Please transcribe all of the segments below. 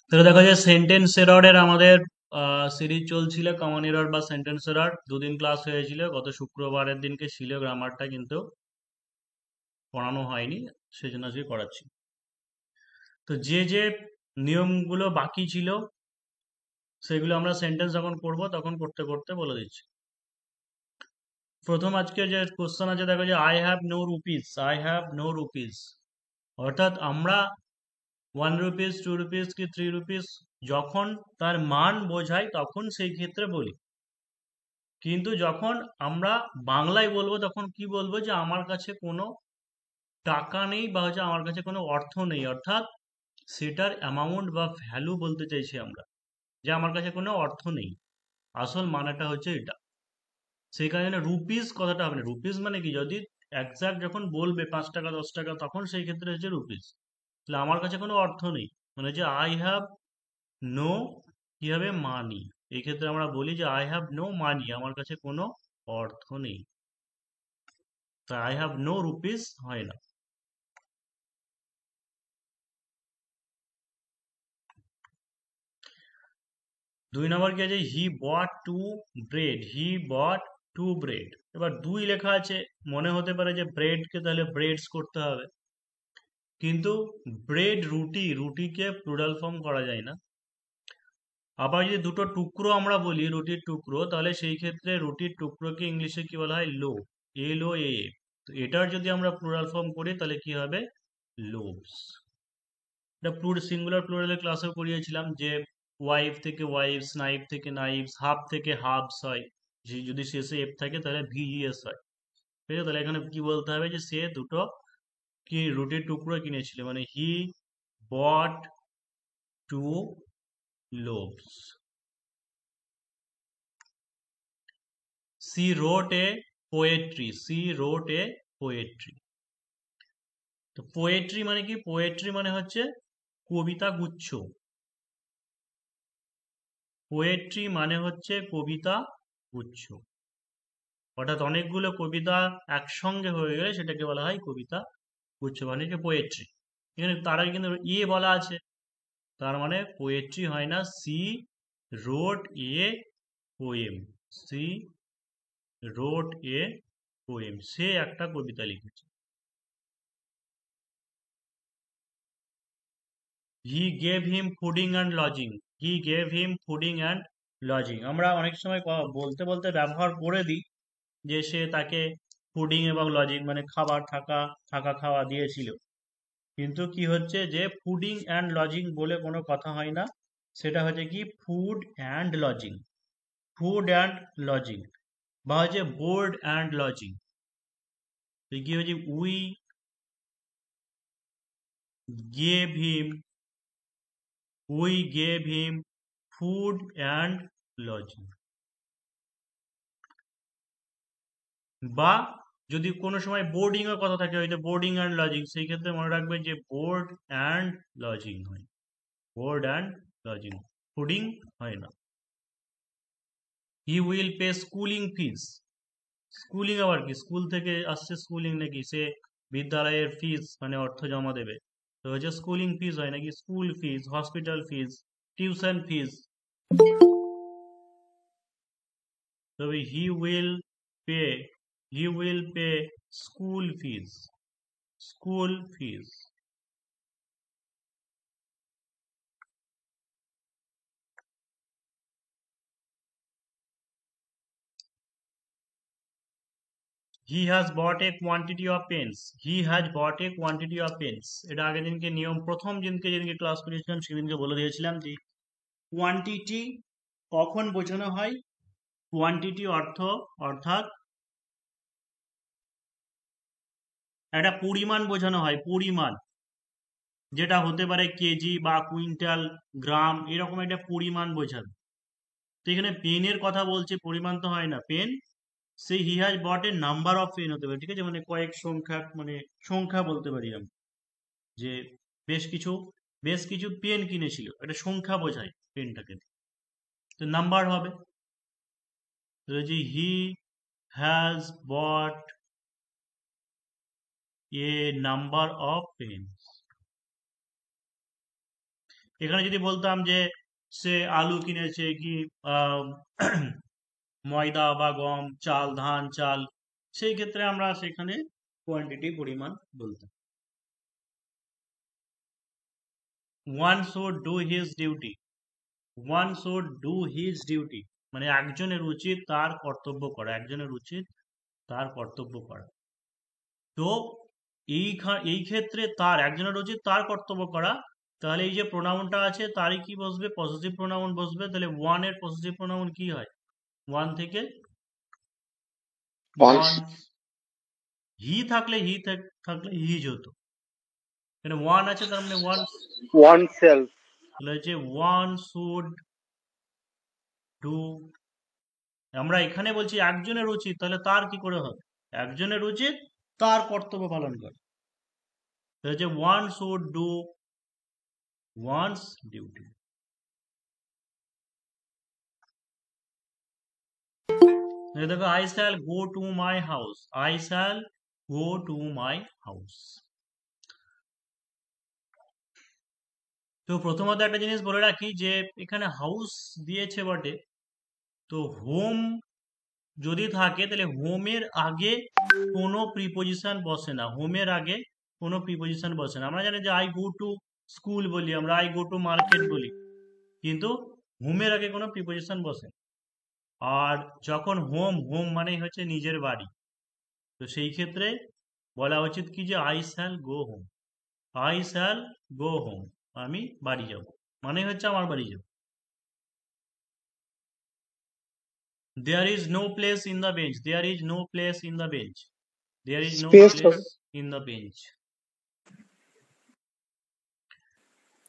তাহলে দেখা যায় সেন্টেন্স এররের আমাদের সিরিজ চলছিল, কমন এরর বা সেন্টেন্স এরর। দুদিন ক্লাস হয়েছিল, গত শুক্রবারের দিনকে ছিল, গ্রামারটা কিন্তু পড়ানো হয়নি, সেজন্য আজকে করাচ্ছি। তো যে যে নিয়মগুলো বাকি ছিল সেগুলো আমরা সেন্টেন্স যখন করব তখন করতে করতে বলে দিচ্ছি। প্রথম আজকে যে কোশ্চেন আছে, দেখো যে I have no rupees, I have no rupees. অর্থাৎ আমরা 1 রুপিস, 2 রুপিস কি 3 রুপিস যখন তার মান বোঝাই তখন সেই ক্ষেত্রে বলি। কিন্তু যখন আমরা বাংলায় বলবো তখন কি বলবো, যে আমার কাছে কোনো টাকা নেই বা হচ্ছে আমার কাছে কোনো অর্থ নেই। অর্থাৎ সেটার অ্যামাউন্ট বা ভ্যালু বলতে চাইছি আমরা, যে আমার কাছে কোনো অর্থ নেই। আসল মানেটা হচ্ছে এটা। সেই কারণে রুপিস কথাটা হবে না। রুপিস মানে কি, যদি একজাক্ট যখন বলবে 5 টাকা 10 টাকা তখন সেই ক্ষেত্রে হচ্ছে রুপিস। তাহলে আমার কাছে কোনো অর্থ নেই মানে যে আই হ্যাভ নো কি হবে, মানি। এই ক্ষেত্রে আমরা বলি যে আই হ্যাভ নো মানি, আমার কাছে কোনো অর্থ নেই। তাই আই হ্যাভ নো রুপিস হয় না। 2 নম্বর কি আছে, he bought two bread, he bought two bread. এবার দুই লেখা আছে, মনে হতে পারে যে ব্রেডকে তাহলে ব্রেডস করতে হবে, কিন্তু ব্রেড রুটি, রুটিকে প্লুরাল ফর্ম করা যায় না। আবার যদি দুটো টুকরো আমরা বলি রুটির টুকরো, তাহলে সেই ক্ষেত্রে রুটির টুকরোকে ইংলিশে কি বলা হয়, লো, এল ও এ। তো এটার যদি আমরা প্লুরাল ফর্ম করি তাহলে কি হবে, লোভস। এটা সিঙ্গুলার প্লুরালের ক্লাসেও পড়িয়েছিলাম, যে ওয়াইফ থেকে ওয়াইফস, নাইফ থেকে নাইফস, হাফ থেকে হাফস হয়। যদি শেষে এফ থাকে তাহলে ভিইএস হয়। ঠিক আছে, তাহলে এখানে কি বলতে হবে, যে সে দুটো কি রুটির টুকরো কিনেছিল, মানে হি bought two loaves. C wrote এ পোয়েট্রি, সি রোট এ পোয়েট্রি। তো পোয়েট্রি মানে কি, পোয়েট্রি মানে হচ্ছে কবিতা গুচ্ছ। পোয়েট্রি মানে হচ্ছে কবিতা গুচ্ছ। অর্থাৎ অনেকগুলো কবিতা একসঙ্গে হয়ে গেলে সেটাকে বলা হয় কবিতা গুচ্ছ, মানে কি পোয়েট্রি। এখানে তার আগে কিন্তু ইয়ে বলা আছে, তার মানে পোয়েট্রি হয় না। She wrote a poem, she wrote a poem, সে একটা কবিতা লিখেছে। He gave him fooding and lodging, he gave him fooding and lodging. আমরা অনেক সময় বলতে বলতে ব্যবহার করে দিই যে সে তাকে ফুডিং এবং লজিং মানে খাবার, থাকা, থাকা খাওয়া দিয়েছিল। কিন্তু কি হচ্ছে, যে ফুডিং অ্যান্ড লজিং বলে কোনো কথা হয় না, সেটা হচ্ছে কি food and lodging, food and lodging, বা হচ্ছে বোর্ড অ্যান্ড লজিং। তো কি হচ্ছে, we gave him, we gave him food and lodging. বা যদি কোনো সময় বোর্ডিং এর কথা থাকে, হয়তো বোর্ডিং অ্যান্ড লজিং, সেই ক্ষেত্রে মনে রাখবে যে বোর্ড অ্যান্ড লজিং হয়, বোর্ড অ্যান্ড লজিং, ফুডিং হয় না। He will pay schooling fees, schooling আবার কি, স্কুল থেকে আসছে স্কুলিং নাকি, সে বিদ্যালয়ের ফিস মানে অর্থ জমা দেবে। তো হচ্ছে স্কুলিং ফিস হয় নাকি, school fees, hospital fees, tuition fees. তবে pay he will pay school fees, school fees. He has bought a quantity of pens, he has bought a quantity of pens. এটা আগের দিনকে নিয়ম, প্রথম দিনকে যেদিনকে ক্লাস করেছিলাম সেদিনকে বলে দিয়েছিলাম যে কোয়ান্টিটি কখন বোঝানো হয়। কোয়ান্টিটি অর্থাৎ একটা পরিমাণ বোঝানো হয়, পরিমাণ, যেটা হতে পারে কেজি বা কুইন্টাল, গ্রাম, এরকম একটা পরিমাণ বোঝাবে। তো এখানে পেনের কথা বলছে, পরিমাণ তো হয় না। পেন, সেই he has bought a number of pen হতে পারে, ঠিক আছে, মানে কয়েক সংখ্যা, মানে সংখ্যা বলতে পারি আমি, যে বেশ কিছু বেশ কিছু পেন কিনেছিল, একটা সংখ্যা বোঝায় পেনটাকে, তো নাম্বার হবে। তো যে he has bought a number of pen. এখানে যদি বলতাম যে সে আলু কিনেছে কি আহ, ময়দা বা গম, চাল, ধান, চাল, সেই ক্ষেত্রে আমরা সেখানে কোয়ান্টিটি পরিমাণ বলতাম। One should do his duty. One should do his duty মানে একজনের উচিত তার কর্তব্য করা, একজনের উচিত তার কর্তব্য করা। তো এই ক্ষেত্রে তার একজনের উচিত তার কর্তব্য করা, তাহলে এই যে প্রোনাউনটা আছে তারই কি বসবে, পজিটিভ প্রোনাউন বসবে। তাহলে ওয়ান এর পজিটিভ প্রোনাউন কি হয়? ওয়ান থেকে ওয়ান্স। ওয়ান, হি থাকলে থাকলে হিজ হতো। এখানে ওয়ান আছে তার মানে ওয়ান, ওয়ান সেলফ। তাহলে হচ্ছে ওয়ান শুড ডু। আমরা এখানে বলছি একজনের উচিত, তাহলে তার কি করে হবে? একজনের উচিত তার কর্তব্য পালন করে, তাহলে হচ্ছে one should do one's duty. দেখো, I shall go to my house, I shall go to my house. তো প্রথমত একটা জিনিস বলে রাখি যে এখানে হাউস দিয়েছে বটে, তো হোম যদি থাকে তাহলে হোমের আগে কোনো প্রিপোজিশন বসে না, হোমের আগে কোনো প্রিপোজিশন বসে না। আমরা জানি যে আই গো টু স্কুল বলি, আমরা আই গো টু মার্কেট বলি, কিন্তু হোমের আগে কোনো প্রিপোজিশন বসে না। আর যখন হোম, হোম মানে হচ্ছে নিজের বাড়ি, তো সেই ক্ষেত্রে বলা উচিত কি যে I shall go home, I shall go home, আমি বাড়ি যাব, মানে হচ্ছে আমার বাড়ি যাব। There is no place in the bench, there is no place in the bench, there is no space place হবে। In the bench.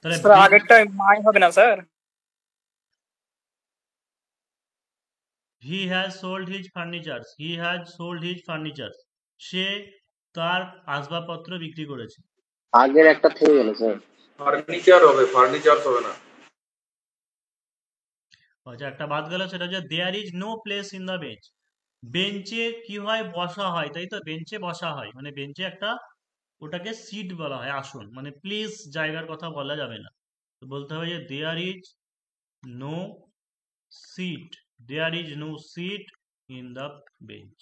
তাহলে স্যার আগেরটা মাই হবে না sir? He has sold his furnitures, he has sold his furnitures, সে তার আসবাবপত্র বিক্রি করেছে। আগের একটা থেকে গেল স্যার। ফার্নিচার হবে, ফার্নিচার্স হবে না। আচ্ছা, একটা বাদ গেল, সেটা হচ্ছে there is no place in the bench. বেঞ্চে কি হয়? বসা হয়, তাই তো, বেঞ্চে বসা হয়, মানে বেঞ্চে একটা, ওটাকে সিট বলা হয়, আসন, মানে প্লেস জায়গার কথা বলা যাবে না। তো বলতে হবে যে there is no seat, there is no seat in the bench.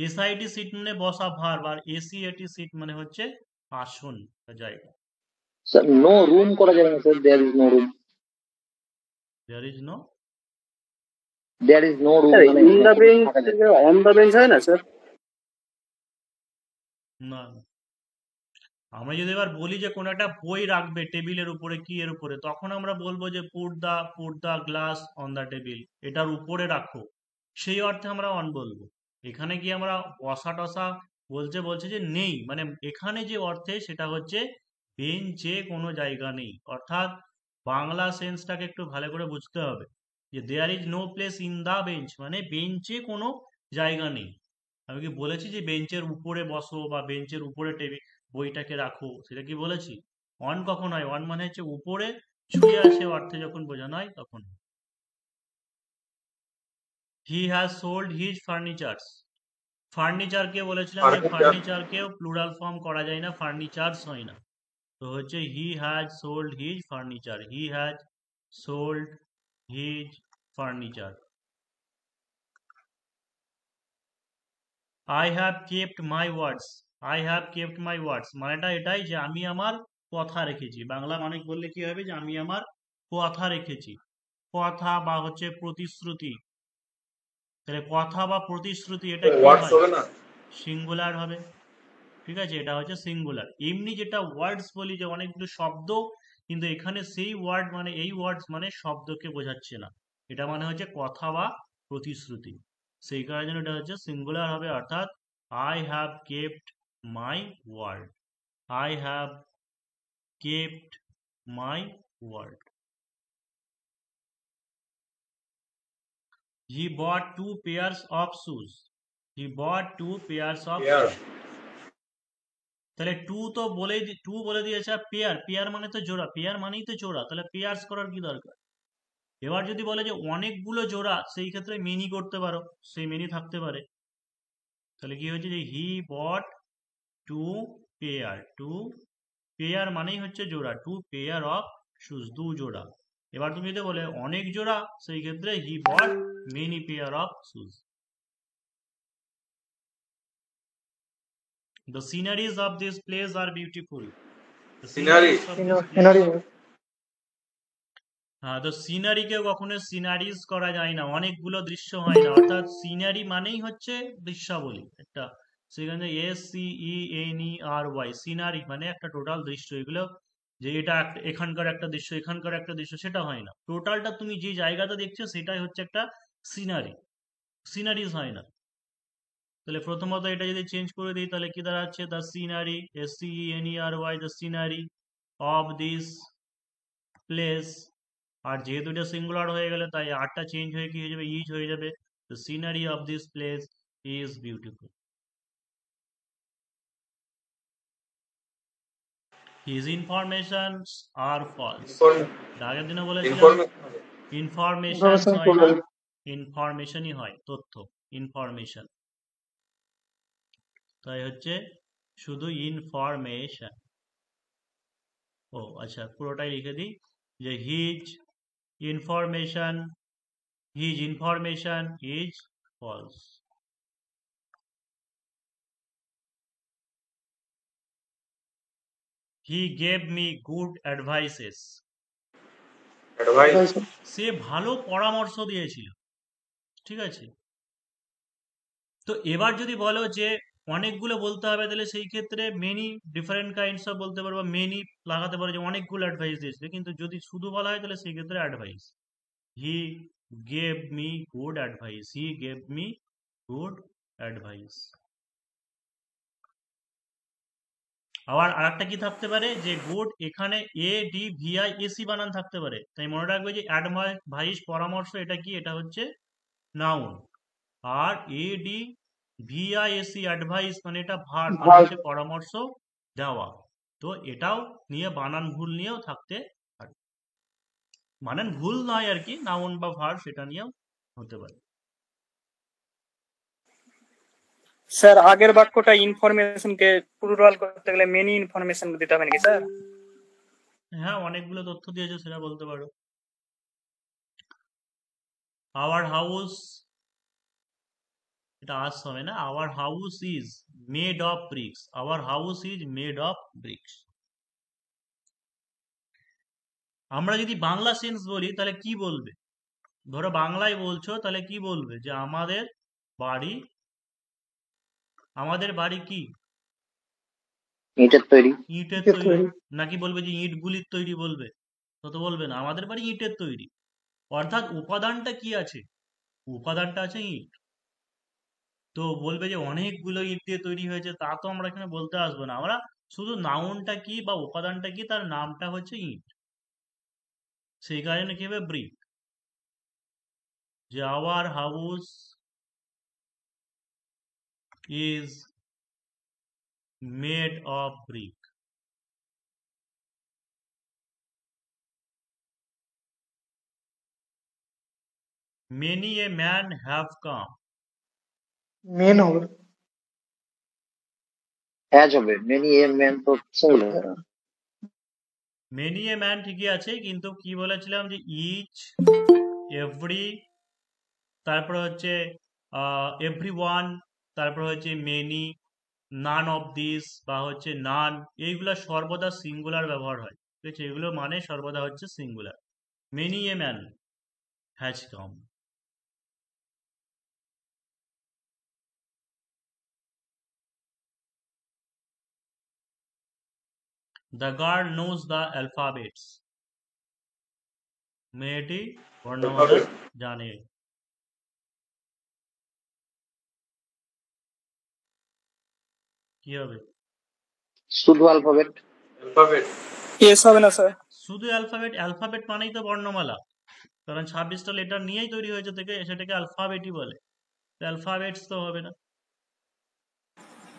SIT seat মানে বসা, ভার্ব, আর এসিএটি সিট মানে হচ্ছে আসন বা জায়গা। স্যার নো রুম করা যাবে না sir, there is no room. There is no, there is no room মানে ইন দ্য বেঞ্চ থাকা যাবে। থেকে অন দ্য বেঞ্চ হয় না স্যার? না। আমরা যদি এবার বলি যে কোনো একটা বই রাখবে টেবিলের উপরে, কি এর উপরে, তখন আমরা বলবো যে put the glass on the table, এটার উপরে রাখো, সেই অর্থে আমরা অন বলবো। এখানে কি আমরা বসা টসা বলছে যে নেই, মানে এখানে যে অর্থে সেটা হচ্ছে বেঞ্চে কোনো জায়গা নেই, অর্থাৎ বাংলা সেন্সটাকে একটু ভালো করে বুঝতে হবে যে there is no place in the bench মানে বেঞ্চে কোনো জায়গা নেই। আমি কি বলেছি যে বেঞ্চের উপরে বসো বা বেঞ্চের উপরে টেবিল বইটাকে রাখো, সেটা কি বলেছি? অন কখন হয়? অন মানে হচ্ছে উপরে ছুঁয়ে আছে অর্থে যখন বোঝানো হয় তখন। He has sold his furnitures, ফার্নিচারকে বলেছিলাম যে ফার্নিচার ফার্নিচারকেও প্লুরাল ফর্ম করা যায় না, ফার্নিচার্স হয় না, তো হচ্ছে he has sold his furniture, he has sold his furniture. I have kept my words, I have kept my words মানেটা এটাই যে আমি আমার কথা রেখেছি। বাংলা মানে বললে কি হবে? যে আমি আমার কথা রেখেছি, কথা বা হচ্ছে প্রতিশ্রুতি। তাহলে কথা বা প্রতিশ্রুতি এটা কি ওয়ার্ডস হয়? হবে না। সিঙ্গুলার হবে, ঠিক আছে, এটা হচ্ছে সিঙ্গুলার। এমনি যেটা ওয়ার্ডস বলি যে অনেকগুলো শব্দ, কিন্তু এখানে সেই ওয়ার্ড মানে এই ওয়ার্ডস মানে শব্দকে বোঝাচ্ছে না, এটা মানে হচ্ছে কথা বা প্রতিশ্রুতি, সেই কারণে জন্য এটা হচ্ছে সিঙ্গুলার হবে, অর্থাৎ I have kept my word, I have kept my word. He bought two pairs of shoes, he bought two pairs of pair shoes. তাহলে টু বলে দিয়েছে, আর পেয়ার, পেয়ার মানে তো জোড়া, পেয়ার মানেই তো জোড়া, তাহলে পেয়ার্স করার কি দরকার? এবার যদি বলে যে অনেকগুলো জোড়া, সেই ক্ষেত্রে মেনি করতে পারো, সেই মেনি থাকতে পারে। তাহলে কি হয়েছে যে হি bought two pair, two pair মানেই হচ্ছে জোড়া, টু পেয়ার অফ শুজ, দু জোড়া। এবার তুমি যদি বলে অনেক জোড়া, সেই ক্ষেত্রে he bought many pair of shoes. The sceneries of this place are beautiful. The Scenery. sceneries of this place. Scenery হ্যাঁ, তো সিনারিকে কখনো সিনারিজ করা যায় না, অনেকগুলো দৃশ্য হয় না, অর্থাৎ সিনারি মানেই হচ্ছে দৃশ্যাবলী একটা। সেখানে SCENERY, সিনারি মানে একটা টোটাল দৃশ্য। এগুলো যে এটা এখানকার একটা দৃশ্য, এখানকার একটা দৃশ্য, সেটা হয় না। টোটালটা তুমি যে জায়গাটা দেখছো সেটাই হচ্ছে একটা সিনারি, সিনারিজ হয় না। তাহলে প্রথমত এটা যদি চেঞ্জ করে দিই তাহলে কি দাঁড়াচ্ছে, the scenery, SCENERY, the scenery of this place. আর যেহেতু এটা সিঙ্গুলার হয়ে গেলে তাই আরটা চেঞ্জ হয়ে কি হয়ে যাবে, ইজ হয়ে যাবে। The scenery of this place is beautiful. His informations are false. আগের দিনে বলেছিলাম ইনফরমেশনস হয় না, ইনফরমেশনই হয়, তথ্য, ইনফরমেশন। তাই হচ্ছে শুধু ইনফরমেশন। ও আচ্ছা, পুরোটাই লিখে দিই যে his information is false. He gave me good advices. Advice. সে ভালো পরামর্শ দিয়েছিল। ঠিক আছে, তো এবার যদি বলো যে অনেকগুলো বলতে হবে, তাহলে সেই ক্ষেত্রে মেনি ডিফারেন্ট কাইন্ডস অফ বলতে পারবো, মেনি লাগাতে পারো, যে অনেকগুলো অ্যাডভাইস দিয়েছিল। কিন্তু যদি শুধু বলা হয় তাহলে সেই ক্ষেত্রে advice. He gave me good advice, he gave me good advice. আবার আরেকটা কি থাকতে পারে, যে গুড এখানে ADVIS বানান থাকতে পারে, তাই মনে রাখবে যে অ্যাডভাইস পরামর্শ, এটা কি, এটা হচ্ছে নাউন। আর ADVIS অ্যাডভাইস মানে এটা ভার্ব, মানে হচ্ছে পরামর্শ দেওয়া। তো এটাও নিয়ে বানান ভুল নিয়েও থাকতে পারে, বানান ভুল নয় আর কি, নাউন বা ভার্ব সেটা নিয়েও হতে পারে। স্যার আগের বাক্যটা ইনফরমেশনকে প্লুরাল করতে গেলে মেনি ইনফরমেশন দিতে হবে নাকি স্যার? হ্যাঁ, অনেকগুলো তথ্য দিয়েছে সেটা বলতে পারো। আওয়ার হাউস, এটা আস হবে না, our house is made of bricks, our house is made of bricks. আমরা যদি বাংলা সেন্স বলি তাহলে কি বলবে, ধরো বাংলায় বলছো তাহলে কি বলবে, যে আমাদের বাড়ি, আমাদের বাড়ি কি, ইটের তৈরি। ইটের তৈরি। নাকি বলবে যে ইটগুলির তৈরি, বলবে? তো বলবে না, আমাদের বাড়ি ইটের তৈরি। অর্থাৎ উপাদানটা কি আছে, উপাদানটা আছে ইট। তো বলবে যে অনেকগুলো ইট দিয়ে তৈরি হয়েছে, তা তো আমরা এখানে বলতে আসবো না, আমরা শুধু নাউনটা কি বা উপাদানটা কি, তার নামটা হচ্ছে ইট, সেই কারণে কি হবে ব্রিক। যে our house is made of brick. Many a man have come. Men হবে হ্যাজ হবে, মেনি এ ম্যান তো সিঙ্গুলার। Many a man ঠিকই আছে, কিন্তু কি বলেছিলাম যে ইচ, এভরি, তারপর হচ্ছে এভরি ওয়ান, তারপর হচ্ছে মেনি, নান অফ দিস বা হচ্ছে নান, এইগুলা সর্বদা সিঙ্গুলার ব্যবহার হয়। ঠিক আছে, এগুলো মানে সর্বদা হচ্ছে singular. Many a man has come. The girl knows the alphabets. মেয়েটি বর্ণমালা জানে। কি হবে? শুধু অ্যালফাবেট। Alphabet. এস হবে না স্যার? শুধু অ্যালফাবেট, অ্যালফাবেট মানেই তো বর্ণমালা, কারণ 26টা লেটার নিয়েই তৈরি হয়েছে, থেকে সেটাকে অ্যালফাবেটই বলে। অ্যালফাবেটস তো হবে না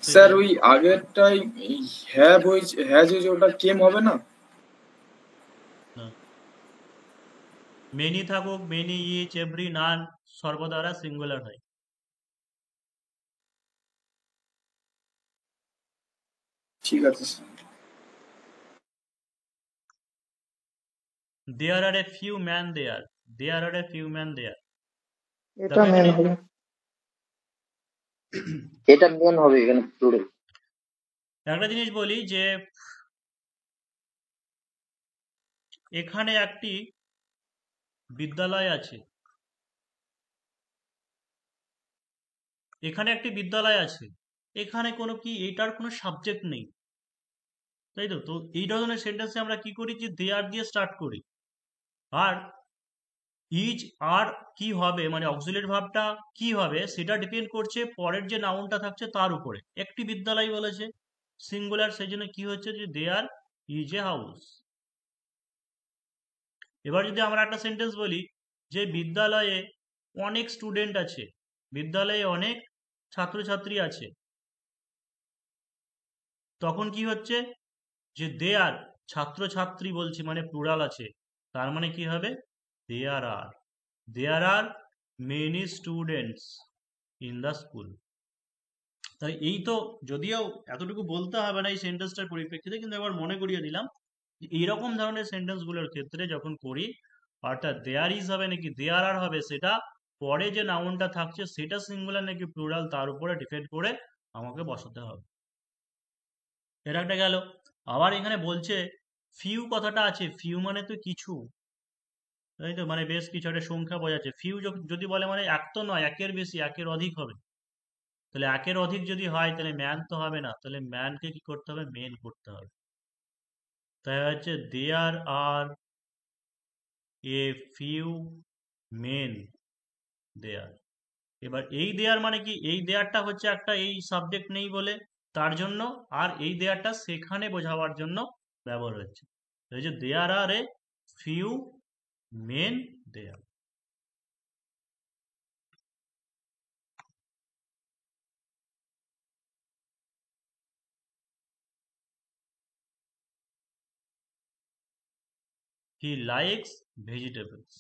স্যার ওই আগেরটাই হ্যাজ হয়েছে, ওটা কেম হবে না? মেনি থাকুক, মেনি, ইচ, এভরি, নান, সর্বদারা সিঙ্গুলার হয়। ঠিক আছে sir. There are a few man there, there are a few man there. এটা দেখো মেন এখানে হবে, এটা মেন হবে এখানে plural। একটা জিনিস বলি যে এখানে একটি বিদ্যালয় আছে, এখানে একটি বিদ্যালয় আছে, এখানে কোনো কি এটার কোনো সাবজেক্ট নেই, তাই তো। তো এই ধরনের সেন্টেন্সে আমরা কি করি যে দেয়ার দিয়ে স্টার্ট করি। আর ইজ আর কি হবে মানে অক্সিলিয়ারি ভার্বটা কি হবে সেটা ডিপেন্ড করছে পরের যে নাউনটা থাকছে তার উপরে। একটি বিদ্যালয় বলেছে সিঙ্গুলার, সেই জন্য কি হচ্ছে যে দেয়ার ইজ এ হাউস। এবার যদি আমরা একটা সেন্টেন্স বলি যে বিদ্যালয়ে অনেক স্টুডেন্ট আছে, বিদ্যালয়ে অনেক ছাত্রছাত্রী আছে, তখন কি হচ্ছে যে দেয়ার ছাত্রছাত্রী বলছি মানে প্লুরাল আছে, তার মানে কি হবে there are many students in the school. তাই এই তো, যদিও এতটুকু বলতে হবে না এই সেন্টেন্সটার পরিপ্রেক্ষিতে, কিন্তু একবার মনে করিয়ে দিলাম যে এইরকম ধরনের সেন্টেন্সগুলোর ক্ষেত্রে যখন করি, অর্থাৎ দেয়ার ইজ হবে নাকি দেয়ার আর হবে সেটা পরে যে নাউনটা থাকছে সেটা সিঙ্গুলার নাকি প্লুরাল তার উপরে ডিপেন্ড করে আমাকে বসাতে হবে। এটা একটা গেল। আবার এখানে বলছে ফিউ কথাটা আছে, ফিউ মানে তো কিছু, তাই তো, মানে বেশ কিছু একটা সংখ্যা বোঝাচ্ছে। ফিউ যদি বলে মানে এক তো নয়, একের বেশি, একের অধিক হবে। তাহলে একের অধিক যদি হয় তাহলে ম্যান তো হবে না, তাহলে ম্যানকে কি করতে হবে, মেন করতে হবে। তাই হচ্ছে দেয়ার আর এ ফিউ মেন দেয়ার। এবার এই দেয়ার মানে কি, এই দেয়ারটা হচ্ছে একটা এই সাবজেক্ট নেই বলে তার জন্য, আর এই দেয়ারটা সেখানে বোঝাবার জন্য ব্যবহার হচ্ছে। এই যে there are a few men there. He likes vegetables.